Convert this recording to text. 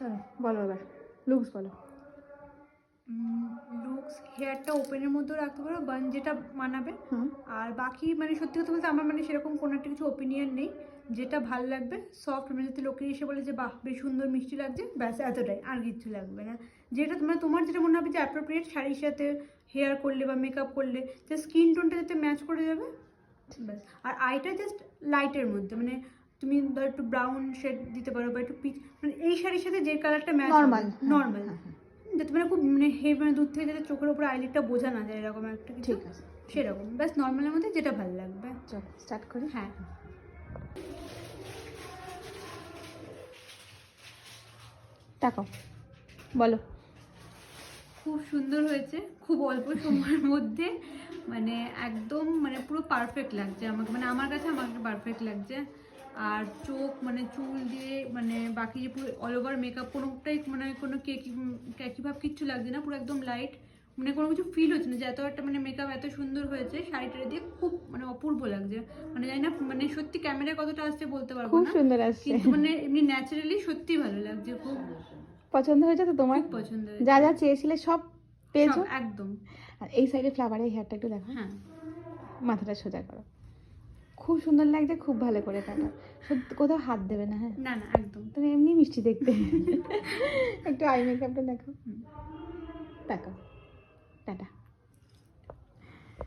চলো বলো এবার লুকস বলো। লুকস হেয়ারটা ওপেনের মধ্যেও রাখতে পারো, বান যেটা মানাবে। হুম। আর বাকি মানে সত্যি কথা বলতে আমার মানে সেরকম কোনো একটা কিছু ওপিনিয়ন নেই, যেটা ভাল লাগবে সফট, মানে যাতে লোকে এসে বলে যে বাহ বেশ সুন্দর মিষ্টি লাগছে, ব্যাস এতটাই, আর কিচ্ছু লাগবে না। যেটা তোমার যেটা মনে হবে যে অ্যাপ্রোপ্রিয়েট শাড়ির সাথে হেয়ার করলে বা মেকআপ করলে যে স্কিন টোনটা যাতে ম্যাচ করে যাবে ব্যাস। আর আইটা জাস্ট লাইটের মধ্যে, মানে তুমি ধর একটু ব্রাউন শেড দিতে পারো বা একটু পিচ, মানে এই শাড়ির সাথে যে কালারটা ম্যাচ নর্মাল নর্মাল, যাতে মানে খুব মানে মানে দূর থেকে যাতে চোখের উপর আইলিটটা বোঝা না যায় এরকম একটা কিছু, ঠিক আছে সেরকম ব্যাস নর্মালের মধ্যে যেটা ভালো লাগবে। চলো স্টার্ট করি। হ্যাঁ দেখো বলো। খুব সুন্দর হয়েছে, খুব অল্প সময়ের মধ্যে, মানে একদম মানে পুরো পারফেক্ট লাগছে আমাকে, মানে আমার কাছে আমাকে পারফেক্ট লাগছে। আর চোখ মানে চুল দিয়ে মানে বাকি যে পুরো অল ওভার মেকআপ কোনোটাই মানে কোনো কেকি ভাব কিচ্ছু লাগছে না, পুরো একদম লাইট, মানে কোনো কিছু ফিল হচ্ছে না যে এত একটা মানে মেকআপ এত সুন্দর হয়েছে শাড়িটা দিয়ে, খুব মানে অপূর্ব লাগছে। মানে জানি না মানে সত্যি ক্যামেরায় কতটা আসছে বলতে পারবো খুব না, সুন্দর আসছে, কিন্তু মানে এমনি ন্যাচারালি সত্যি ভালো লাগছে, খুব পছন্দ হয়েছে তো তোমার? খুব পছন্দ যা হয়েছে, যা চেয়েছিলে সব পেয়েছো সব একদম। আর এই সাইডে ফ্লাওয়ারের হেয়ারটা একটু দেখো, হ্যাঁ মাথাটা সোজা করো, খুব সুন্দর লাগছে, খুব ভালো করে কাটো, সত্যি কোথাও হাত দেবে না। হ্যাঁ না না একদম। তুমি এমনি মিষ্টি দেখতে। একটু আই মেকআপটা দেখো, দেখো টাটা।